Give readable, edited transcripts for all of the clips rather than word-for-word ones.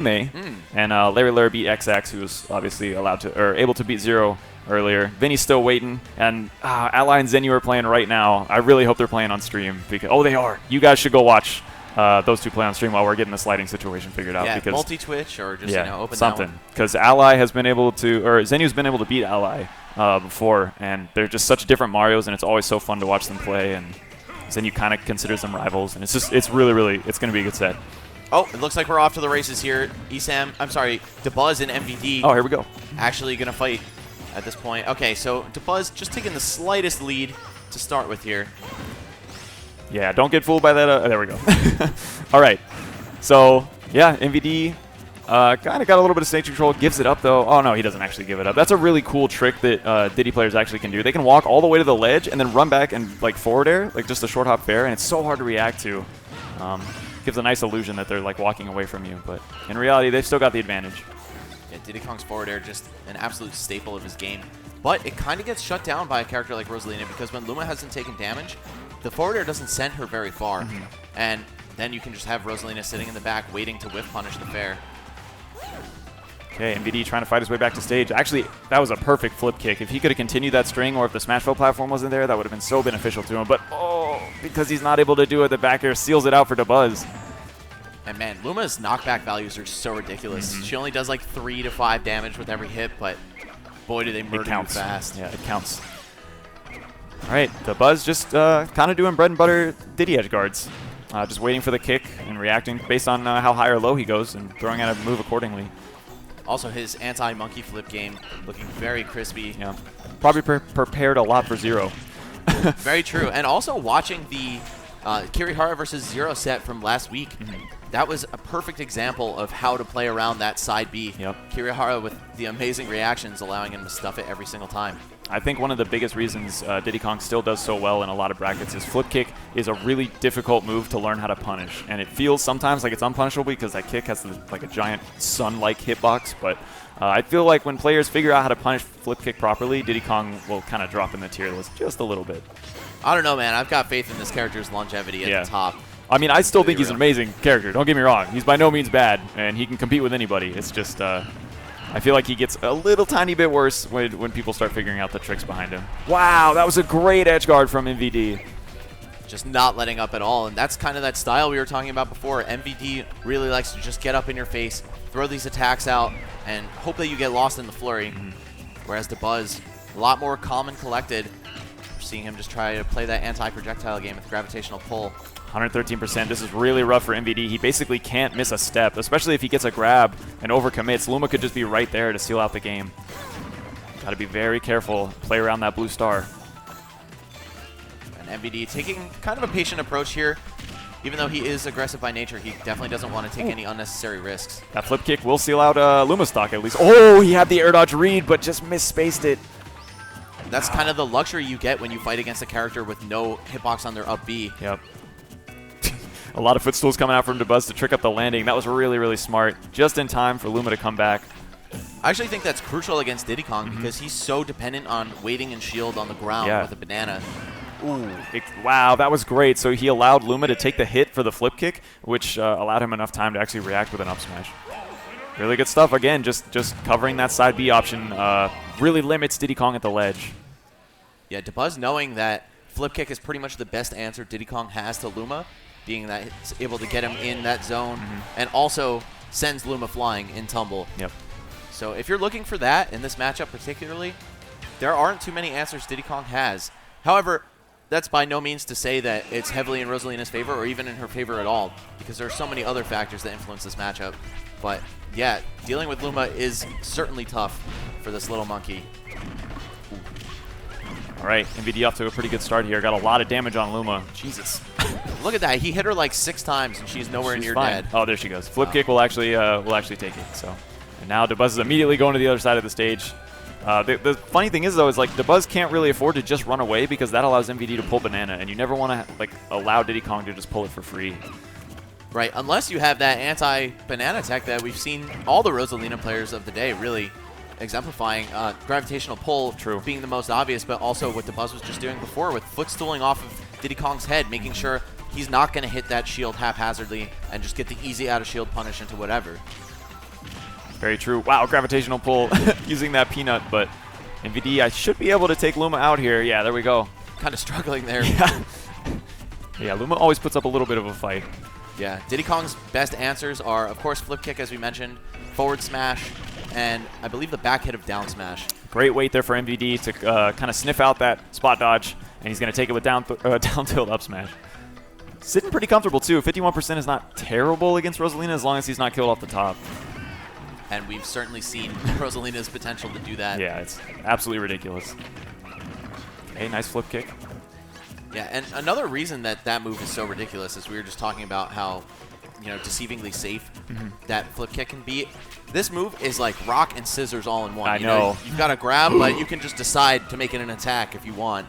May, and Larry Lair beat XX, who was obviously allowed to or able to beat Zero earlier. Vinny's still waiting, and Ally and Zenyu are playing right now. I really hope they're playing on stream because they are. You guys should go watch those two play on stream while we're getting this lighting situation figured out. Yeah, because multi-Twitch or just open something. Because Ally has been able to, or Zenyu's been able to beat Ally before, and they're just such different Marios, and it's always so fun to watch them play. And Zenyu kind of considers them rivals, and it's really it's going to be a good set. Oh, it looks like we're off to the races here. Dabuz and MVD. Oh, here we go. Actually going to fight at this point. Okay, so Dabuz just taking the slightest lead to start with here. Yeah, don't get fooled by that. There we go. All right. So, yeah, MVD kind of got a little bit of stage control. Gives it up, though. Oh, no, he doesn't actually give it up. That's a really cool trick that Diddy players actually can do. They can walk all the way to the ledge and then run back and, like, forward air, like just a short hop fair, and it's so hard to react to. Gives a nice illusion that they're, like, walking away from you. But in reality, they've still got the advantage. Yeah, Diddy Kong's forward air just an absolute staple of his game. But it kind of gets shut down by a character like Rosalina because when Luma hasn't taken damage, the forward air doesn't send her very far. And then you can just have Rosalina sitting in the back waiting to whiff punish the fair. Okay, MVD trying to fight his way back to stage. Actually, that was a perfect flip kick. If he could have continued that string or if the Smashville platform wasn't there, that would have been so beneficial to him. But, because he's not able to do it, the back air seals it out for Dabuz. And man, Luma's knockback values are so ridiculous. She only does like 3 to 5 damage with every hit, but boy, do they murder you fast. Yeah, it counts. All right, Dabuz just kind of doing bread and butter Diddy edge guards. Just waiting for the kick and reacting based on how high or low he goes and throwing out a move accordingly. Also, his anti-monkey flip game looking very crispy. Yeah, probably prepared a lot for Zero. Very true. And also watching the Kirihara versus Zero set from last week, that was a perfect example of how to play around that side B. Yep. Kirihara with the amazing reactions, allowing him to stuff it every single time. I think one of the biggest reasons Diddy Kong still does so well in a lot of brackets is flip kick is a really difficult move to learn how to punish. And it feels sometimes like it's unpunishable because that kick has like a giant sun-like hitbox. But I feel like when players figure out how to punish flip kick properly, Diddy Kong will kind of drop in the tier list just a little bit. I don't know, man. I've got faith in this character's longevity at the top. I mean, I still think he's an amazing character. Don't get me wrong. He's by no means bad, and he can compete with anybody. It's just I feel like he gets a little tiny bit worse when people start figuring out the tricks behind him. Wow, that was a great edge guard from MVD. Just not letting up at all, and that's kind of that style we were talking about before. MVD really likes to just get up in your face, throw these attacks out, and hope that you get lost in the flurry. Whereas Dabuz, a lot more calm and collected. We're seeing him just try to play that anti-projectile game with gravitational pull. 113%. This is really rough for MVD. He basically can't miss a step, especially if he gets a grab and overcommits. Luma could just be right there to seal out the game. Got to be very careful. Play around that blue star. And MVD taking kind of a patient approach here. Even though he is aggressive by nature, he definitely doesn't want to take any unnecessary risks. That flip kick will seal out Luma's stock at least. Oh, he had the air dodge read, but just misspaced it. That's kind of the luxury you get when you fight against a character with no hitbox on their up B. Yep. A lot of footstools coming out from Dabuz to trick up the landing. That was really smart. Just in time for Luma to come back. I actually think that's crucial against Diddy Kong because he's so dependent on waiting and shield on the ground with a banana. Ooh, wow, that was great. So he allowed Luma to take the hit for the flip kick, which allowed him enough time to actually react with an up smash. Really good stuff. Again, just covering that side B option really limits Diddy Kong at the ledge. Yeah, Dabuz knowing that flip kick is pretty much the best answer Diddy Kong has to Luma, being that it's able to get him in that zone and also sends Luma flying in tumble. Yep. So if you're looking for that in this matchup particularly, there aren't too many answers Diddy Kong has. However, that's by no means to say that it's heavily in Rosalina's favor or even in her favor at all, because there are so many other factors that influence this matchup. But yeah, dealing with Luma is certainly tough for this little monkey. All right, MVD off to a pretty good start here. Got a lot of damage on Luma. Jesus. Look at that. He hit her like 6 times, and she's nowhere near dead. Oh, there she goes. Flip kick will actually take it. So, and now Dabuz is immediately going to the other side of the stage. The funny thing is, though, is like Dabuz can't really afford to just run away because that allows MVD to pull banana, and you never want to like allow Diddy Kong to just pull it for free. Right, unless you have that anti-banana tech that we've seen all the Rosalina players of the day really exemplifying. Gravitational pull being the most obvious, but also what Dabuz was just doing before with footstooling off of Diddy Kong's head, making sure he's not going to hit that shield haphazardly and just get the easy out of shield punish into whatever. Very true. Wow, gravitational pull using that peanut, but MVD, I should be able to take Luma out here. Yeah, there we go. Kind of struggling there. Yeah. Yeah, Luma always puts up a little bit of a fight. Yeah, Diddy Kong's best answers are, of course, flip kick, as we mentioned, forward smash, and I believe the back hit of down smash. Great weight there for MVD to kind of sniff out that spot dodge, and he's going to take it with down tilt up smash. Sitting pretty comfortable, too. 51% is not terrible against Rosalina as long as he's not killed off the top. And we've certainly seen Rosalina's potential to do that. Yeah, it's absolutely ridiculous. Okay, nice flip kick. Yeah, and another reason that that move is so ridiculous is we were just talking about how, deceivingly safe that flip kick can be. This move is like rock and scissors all in one. I know. You've got to grab, but you can just decide to make it an attack if you want.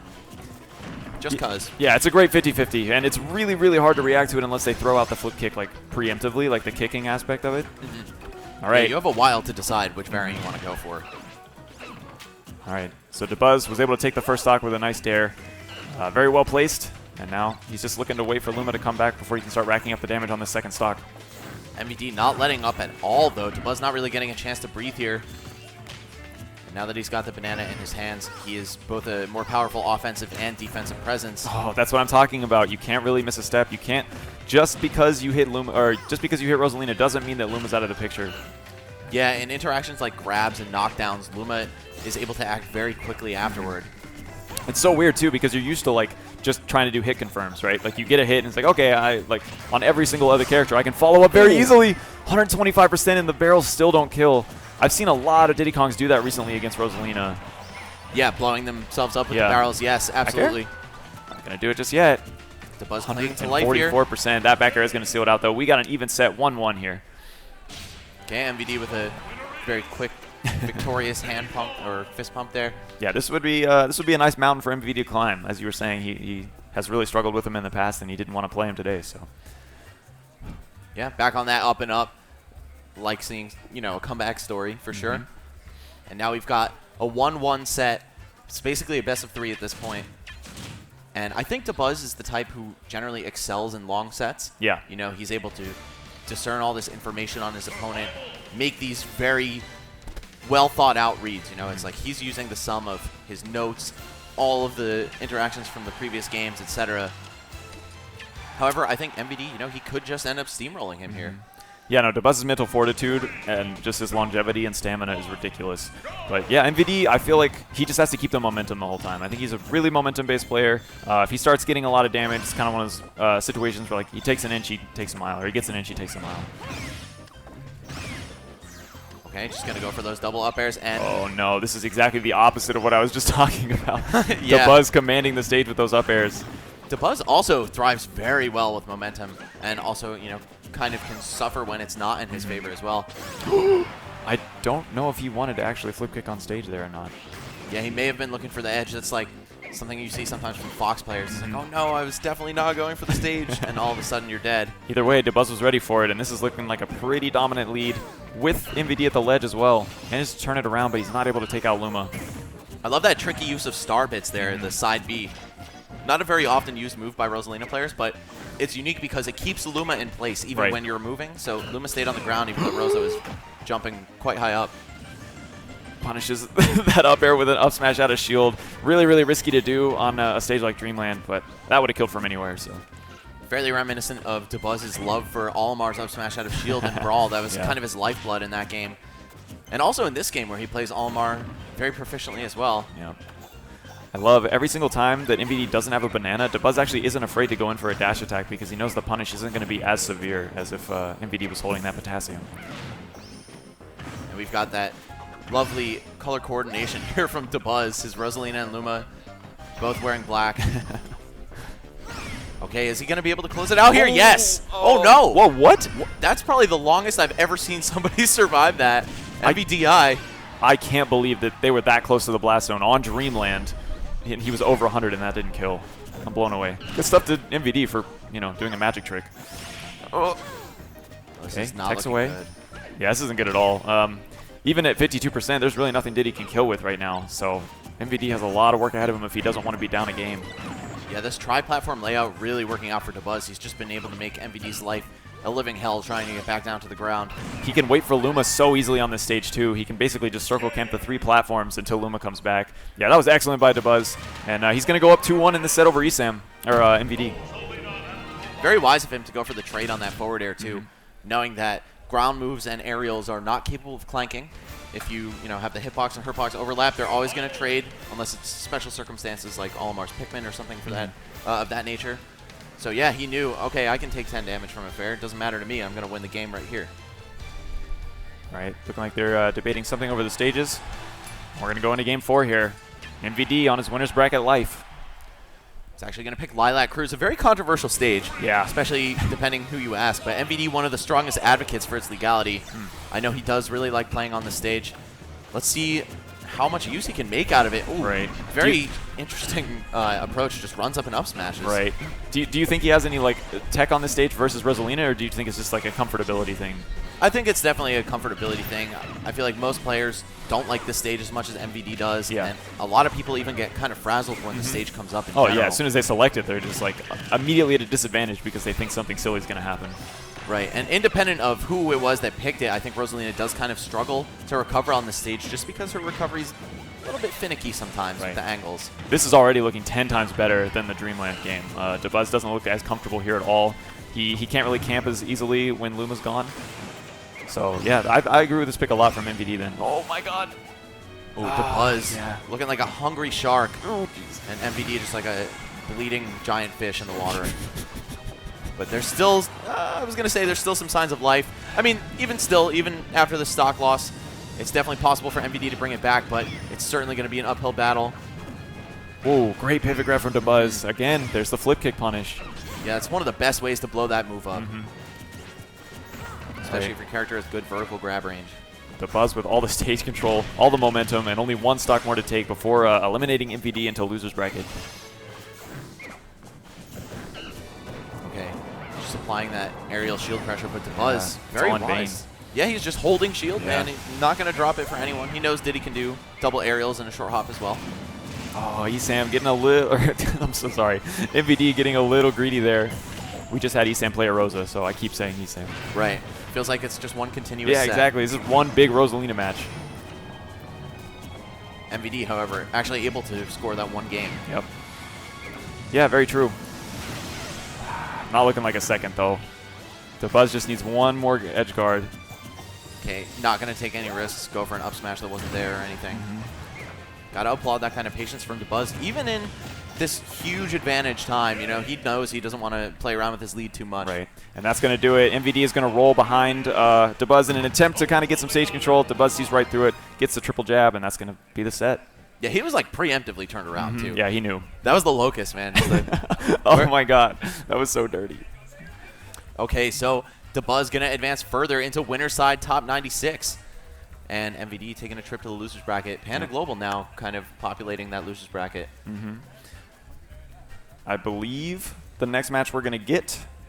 Just cause. Yeah, it's a great 50-50, and it's really, really hard to react to it unless they throw out the flip kick like preemptively, like the kicking aspect of it. All right. Yeah, you have a while to decide which variant you want to go for. All right, so Dabuz was able to take the first stock with a nice dare. Very well placed, and now he's just looking to wait for Luma to come back before he can start racking up the damage on the second stock. MVD not letting up at all, though. Dabuz not really getting a chance to breathe here. And now that he's got the banana in his hands, he is both a more powerful offensive and defensive presence. Oh, that's what I'm talking about. You can't really miss a step. You can't, just because you hit Luma, or just because you hit Rosalina doesn't mean that Luma's out of the picture. Yeah, in interactions like grabs and knockdowns, Luma is able to act very quickly afterward. It's so weird, too, because you're used to, like, just trying to do hit confirms, right? Like, you get a hit, and it's like, okay, on every single other character, I can follow up very easily. 125%, and the barrels still don't kill. I've seen a lot of Diddy Kongs do that recently against Rosalina. Yeah, blowing themselves up with the barrels. Yes, absolutely. Not going to do it just yet. Dabuz playing to life here. 44%. That back air is going to seal it out, though. We got an even set 1-1 here. Okay, MVD with a very quick victorious hand pump or fist pump there. Yeah, this would be a nice mountain for MVD to climb. As you were saying, he has really struggled with him in the past, and he didn't want to play him today. So yeah, back on that up and up, like seeing a comeback story for sure. And now we've got a 1-1 set. It's basically a best of 3 at this point. And I think Dabuz is the type who generally excels in long sets. Yeah, he's able to discern all this information on his opponent, make these very well thought out reads. It's like he's using the sum of his notes, all of the interactions from the previous games, etc. However, I think MVD, he could just end up steamrolling him here. Yeah, no, Dabuz's mental fortitude and just his longevity and stamina is ridiculous. But yeah, MVD, I feel like he just has to keep the momentum the whole time. I think he's a really momentum-based player. If he starts getting a lot of damage, it's kind of one of those situations where, like, he takes an inch, he takes a mile, or he gets an inch, he takes a mile. Okay, just going to go for those double up airs. And oh, no, this is exactly the opposite of what I was just talking about. Yeah. Dabuz commanding the stage with those up airs. Dabuz also thrives very well with momentum and also, kind of can suffer when it's not in his favor as well. I don't know if he wanted to actually flip kick on stage there or not. Yeah, he may have been looking for the edge. That's like something you see sometimes from Fox players. It's like, oh no, I was definitely not going for the stage, and all of a sudden you're dead. Either way, Dabuz was ready for it, and this is looking like a pretty dominant lead with MVD at the ledge as well. And just turn it around, but he's not able to take out Luma. I love that tricky use of star bits there, the side B. Not a very often used move by Rosalina players, but it's unique because it keeps Luma in place even when you're moving. So Luma stayed on the ground even though Rosa was jumping quite high up. Punishes that up air with an up smash out of shield. Really, really risky to do on a stage like Dreamland, but that would have killed from anywhere. So fairly reminiscent of Dabuz's love for Olimar's up smash out of shield and Brawl. That was kind of his lifeblood in that game. And also in this game where he plays Olimar very proficiently as well. Yeah. I love every single time that MVD doesn't have a banana, Dabuz actually isn't afraid to go in for a dash attack because he knows the punish isn't going to be as severe as if MVD was holding that potassium. And we've got that lovely color coordination here from Dabuz. His Rosalina and Luma both wearing black. Okay, is he going to be able to close it out here? Yes! Oh, no! Whoa, what? That's probably the longest I've ever seen somebody survive that. MVDI. I can't believe that they were that close to the blast zone on Dreamland. He was over 100 and that didn't kill. I'm blown away. Good stuff to MVD for, doing a magic trick. Oh. Okay, techs away. Good. Yeah, this isn't good at all. Even at 52%, there's really nothing Diddy can kill with right now. So MVD has a lot of work ahead of him if he doesn't want to be down a game. Yeah, this tri-platform layout really working out for Dabuz. He's just been able to make MVD's life a living hell trying to get back down to the ground. He can wait for Luma so easily on this stage, too. He can basically just circle camp the 3 platforms until Luma comes back. Yeah, that was excellent by Dabuz. And he's going to go up 2-1 in the set over ESAM, or MVD. Very wise of him to go for the trade on that forward air, too, knowing that ground moves and aerials are not capable of clanking. If you have the hitbox and hurtbox overlap, they're always going to trade unless it's special circumstances like Olimar's Pikmin or something for that of that nature. So yeah, he knew, okay, I can take 10 damage from it fair. It doesn't matter to me. I'm going to win the game right here. Right, looking like they're debating something over the stages. We're going to go into game 4 here. MVD on his winner's bracket life. He's actually going to pick Lilac Cruise, a very controversial stage. Yeah. Especially depending who you ask. But MVD, one of the strongest advocates for its legality. I know he does really like playing on the stage. Let's see how much use he can make out of it. Ooh, right. Very interesting approach. Just runs up and up smashes. Right. Do you think he has any like tech on the stage versus Rosalina, or do you think it's just like a comfortability thing? I think it's definitely a comfortability thing. I feel like most players don't like this stage as much as MVD does. Yeah. And a lot of people even get kind of frazzled when the stage comes up in Oh, general. yeah. As soon as they select it, they're just like immediately at a disadvantage because they think something silly is going to happen. Right, and independent of who it was that picked it, I think Rosalina does kind of struggle to recover on the stage just because her recovery's a little bit finicky sometimes with the angles. This is already looking 10 times better than the Dreamland game. Dabuz doesn't look as comfortable here at all. He can't really camp as easily when Luma's gone. So, yeah, I agree with this pick a lot from MVD then. Oh, my God. Oh, Dabuz. Yeah. Looking like a hungry shark. Oh, jeez. And MVD just like a bleeding giant fish in the water. But there's still, I was going to say there's still some signs of life. I mean, even still, even after the stock loss, it's definitely possible for MVD to bring it back, but it's certainly going to be an uphill battle. Whoa, great pivot grab from Dabuz. Again, there's the flip kick punish. Yeah, it's one of the best ways to blow that move up. Especially if your character has good vertical grab range. Dabuz with all the stage control, all the momentum, and only 1 stock more to take before eliminating MVD into loser's bracket. Okay, just applying that aerial shield pressure, but Dabuz, very all in wise. Yeah, he's just holding shield, man. He's not going to drop it for anyone. He knows Diddy can do double aerials and a short hop as well. Oh, ESAM getting a little... I'm so sorry. MVD getting a little greedy there. We just had ESAM play a Rosa, so I keep saying ESAM. Right. Feels like it's just one continuous set. Exactly. This is one big Rosalina match. MVD, however, actually able to score that one game. Yep. Yeah, very true. Not looking like a second, though. Dabuz just needs 1 more edge guard. Okay, not going to take any risks, go for an up smash that wasn't there or anything. Got to applaud that kind of patience from Dabuz, even in this huge advantage time. You know, he knows he doesn't want to play around with his lead too much. Right, and that's going to do it. MVD is going to roll behind Dabuz in an attempt to kind of get some stage control. Dabuz sees right through it, gets the triple jab, and that's going to be the set. Yeah, he was like preemptively turned around too. Yeah, he knew. That was the locust, man. Like, oh my God, that was so dirty. Okay, so Dabuz going to advance further into winner's side top 96. And MVD taking a trip to the loser's bracket. Panda Global now kind of populating that loser's bracket. I believe the next match we're going to get